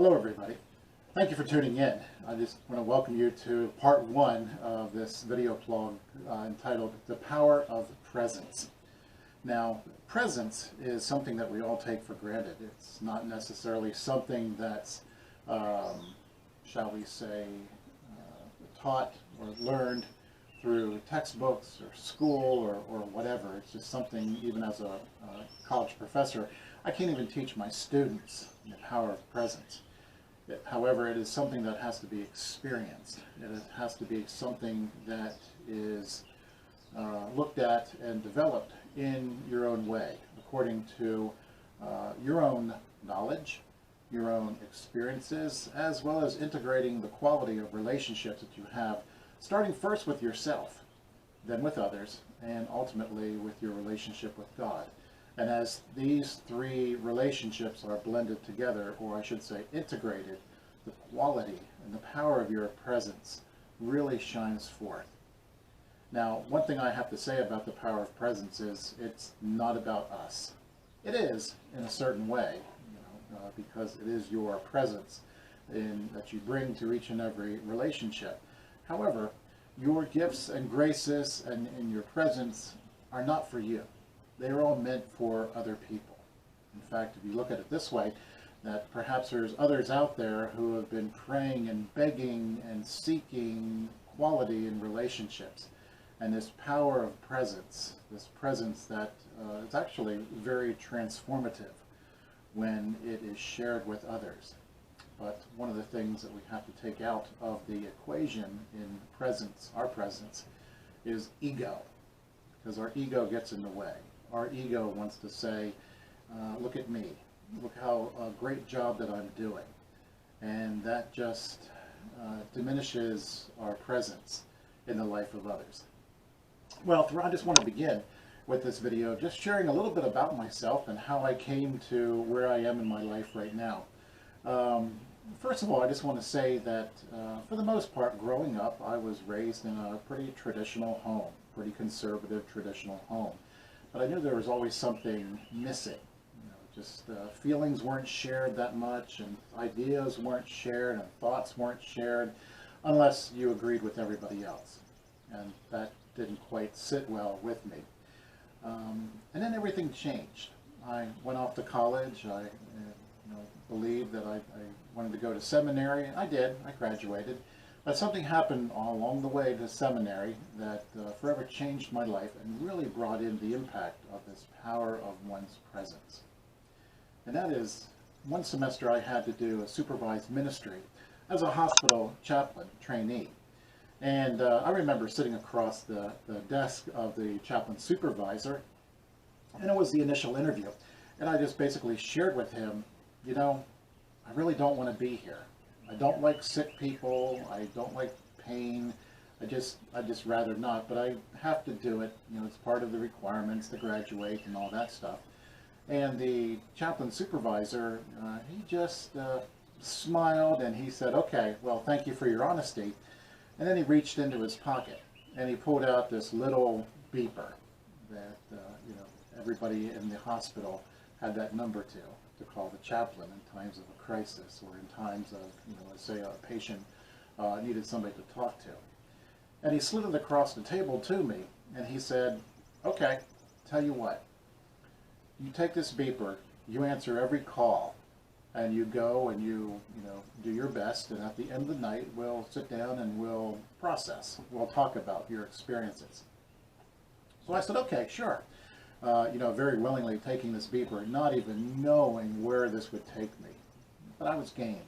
Hello everybody. Thank you for tuning in. I just want to welcome you to part one of this video blog entitled The Power of Presence. Now, presence is something that we all take for granted. It's not necessarily something that's, shall we say, taught or learned through textbooks or school or whatever. It's just something, even as a college professor, I can't even teach my students the power of presence. However, it is something that has to be experienced. It has to be something that is looked at and developed in your own way, according to your own knowledge, your own experiences, as well as integrating the quality of relationships that you have, starting first with yourself, then with others, and ultimately with your relationship with God. And as these three relationships are blended together, or I should say integrated, the quality and the power of your presence really shines forth. Now, one thing I have to say about the power of presence is it's not about us. It is in a certain way, because it is your presence that you bring to each and every relationship. However, your gifts and graces and your presence are not for you. They are all meant for other people. In fact, if you look at it this way, that perhaps there's others out there who have been praying and begging and seeking quality in relationships. And this power of presence, this presence that is actually very transformative when it is shared with others. But one of the things that we have to take out of the equation in presence, our presence, is ego. Because our ego gets in the way. Our ego wants to say, look at me, look how great job that I'm doing. And that just diminishes our presence in the life of others. Well, I just want to begin with this video just sharing a little bit about myself and how I came to where I am in my life right now. First of all, I just want to say that for the most part, growing up, I was raised in a pretty traditional home, pretty conservative traditional home. But I knew there was always something missing. Just feelings weren't shared that much, and ideas weren't shared, and thoughts weren't shared, unless you agreed with everybody else. And that didn't quite sit well with me. And then everything changed. I went off to college. I believed that I wanted to go to seminary. I did. I graduated. But something happened along the way to seminary that forever changed my life and really brought in the impact of this power of one's presence. And that is, one semester I had to do a supervised ministry as a hospital chaplain trainee. And I remember sitting across the desk of the chaplain supervisor, and it was the initial interview. And I just basically shared with him, I really don't want to be here. I don't like sick people. I don't like pain. I just rather not, but I have to do it. It's part of the requirements to graduate and all that stuff. And the chaplain supervisor, he just smiled and he said, okay, well, thank you for your honesty. And then he reached into his pocket and he pulled out this little beeper that, everybody in the hospital had that number to call the chaplain in times of a crisis or in times of, let's say a patient needed somebody to talk to. And he slid it across the table to me and he said, okay, tell you what, you take this beeper, you answer every call, and you go and you do your best, and at the end of the night we'll sit down and we'll process, we'll talk about your experiences. So I said, okay, sure. Very willingly taking this beeper, not even knowing where this would take me. But I was game.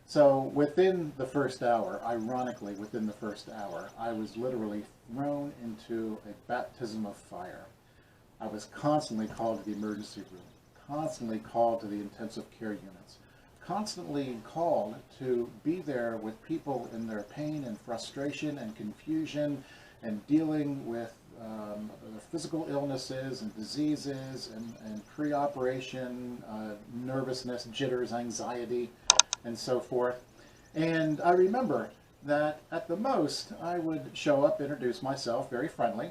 So within the first hour, ironically within the first hour, I was literally thrown into a baptism of fire. I was constantly called to the emergency room, constantly called to the intensive care units, constantly called to be there with people in their pain and frustration and confusion and dealing with physical illnesses and diseases and pre-operation nervousness, jitters, anxiety, and so forth. And I remember that at the most I would show up, introduce myself, very friendly,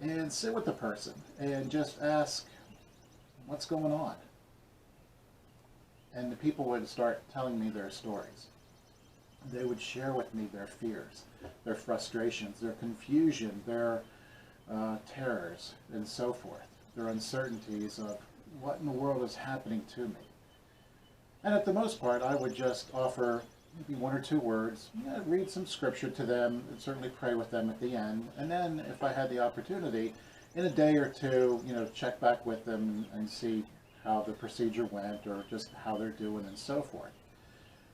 and sit with the person and just ask, what's going on? and the people would start telling me their stories. They would share with me their fears, their frustrations, their confusion, their terrors, and so forth, their uncertainties of what in the world is happening to me. And at the most part, I would just offer maybe one or two words, read some scripture to them, and certainly pray with them at the end. And then, if I had the opportunity, in a day or two, check back with them and see how the procedure went, or just how they're doing, and so forth.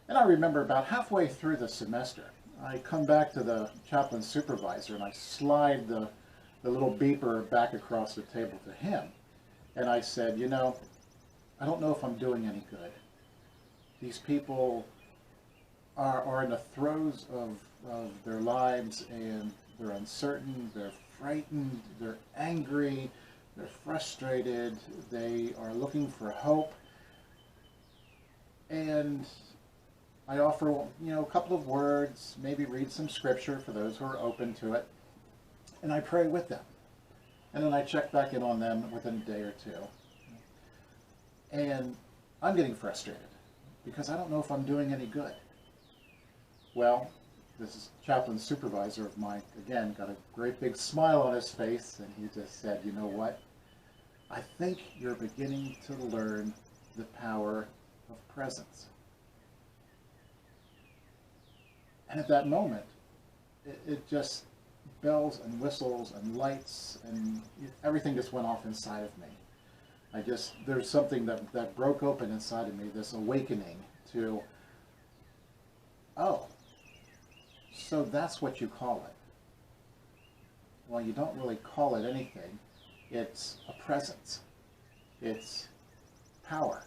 And I remember about halfway through the semester, I come back to the chaplain supervisor and I slide the little beeper back across the table to him. And I said, I don't know if I'm doing any good. These people are in the throes of their lives, and they're uncertain, they're frightened, they're angry, they're frustrated, they are looking for hope. And I offer, a couple of words, maybe read some scripture for those who are open to it, and I pray with them. And then I check back in on them within a day or two. And I'm getting frustrated because I don't know if I'm doing any good. Well, this chaplain supervisor of mine, again, got a great big smile on his face, and he just said, you know what? I think you're beginning to learn the power of presence. And at that moment, it just bells and whistles and lights, and everything just went off inside of me. There's something that broke open inside of me, this awakening to, oh, so that's what you call it. Well, you don't really call it anything. It's a presence. It's power.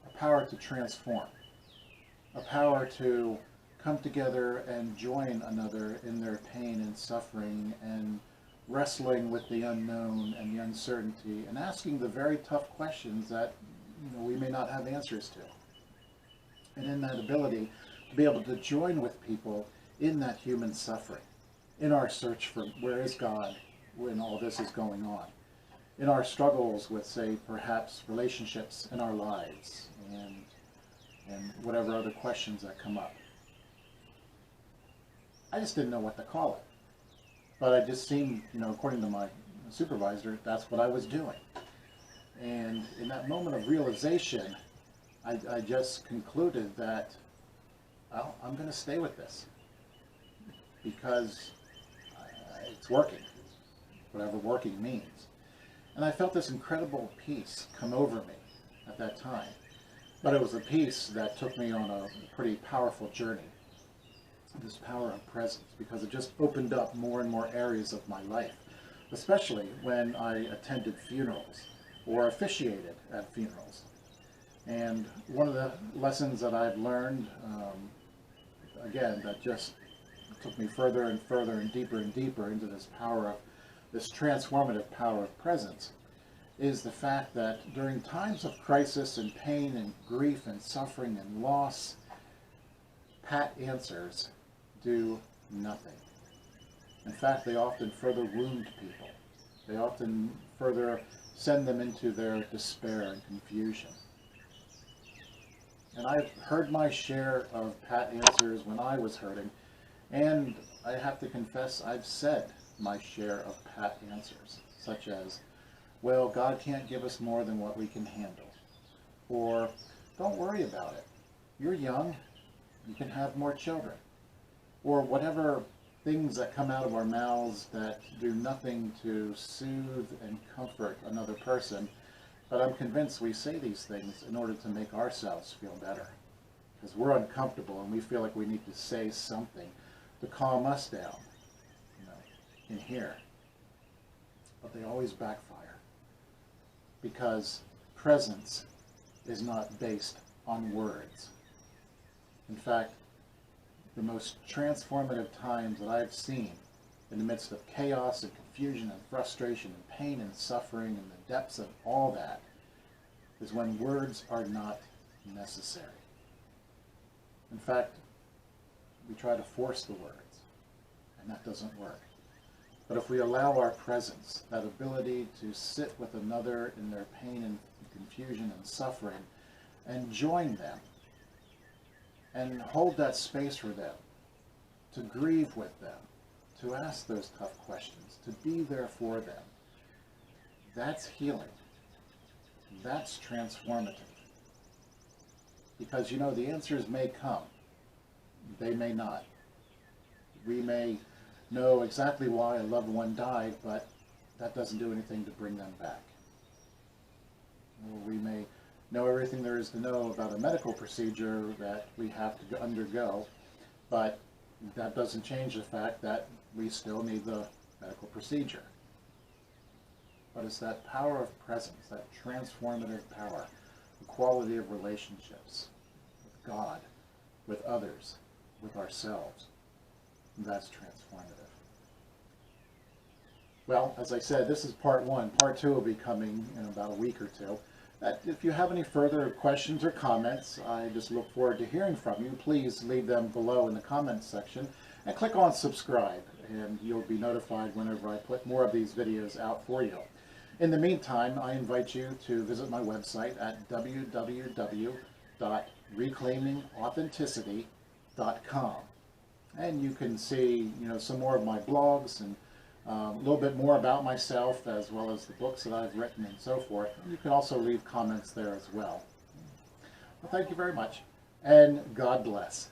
A power to transform. A power to come together and join another in their pain and suffering, and wrestling with the unknown and the uncertainty, and asking the very tough questions that we may not have answers to. And in that ability to be able to join with people in that human suffering, in our search for where is God when all this is going on, in our struggles with, say, perhaps relationships in our lives, and whatever other questions that come up. I just didn't know what to call it. But I just seemed, according to my supervisor, that's what I was doing. And in that moment of realization, I just concluded that, well, I'm going to stay with this. Because it's working, whatever working means. And I felt this incredible peace come over me at that time. But it was a peace that took me on a pretty powerful journey. This power of presence, because it just opened up more and more areas of my life, especially when I attended funerals or officiated at funerals. And one of the lessons that I've learned, again, that just took me further and further and deeper into this power of, this transformative power of presence, is the fact that during times of crisis and pain and grief and suffering and loss, pat answers do nothing. In fact, they often further wound people. They often further send them into their despair and confusion. And I've heard my share of pat answers when I was hurting, and I have to confess I've said my share of pat answers, such as, well, God can't give us more than what we can handle. Or, don't worry about it. You're young. You can have more children. Or whatever things that come out of our mouths that do nothing to soothe and comfort another person. But I'm convinced we say these things in order to make ourselves feel better. Because we're uncomfortable and we feel like we need to say something to calm us down, in here. But they always backfire. Because presence is not based on words. In fact, the most transformative times that I've seen in the midst of chaos and confusion and frustration and pain and suffering and the depths of all that is when words are not necessary. In fact, we try to force the words, and that doesn't work. But if we allow our presence, that ability to sit with another in their pain and confusion and suffering, and join them and hold that space for them, to grieve with them, to ask those tough questions, to be there for them. That's healing. That's transformative. Because, you know, the answers may come. They may not. We may know exactly why a loved one died, but that doesn't do anything to bring them back. Or we may know everything there is to know about a medical procedure that we have to undergo, but that doesn't change the fact that we still need the medical procedure. But it's that power of presence, that transformative power, the quality of relationships with God, with others, with ourselves. That's transformative. Well, as I said, this is part one. Part two will be coming in about a week or two. If you have any further questions or comments, I just look forward to hearing from you. Please leave them below in the comments section and click on subscribe, and you'll be notified whenever I put more of these videos out for you. In the meantime, I invite you to visit my website at www.reclaimingauthenticity.com, and you can see, you know, some more of my blogs and a little bit more about myself, as well as the books that I've written and so forth. And you can also leave comments there as well. Well, thank you very much, and God bless.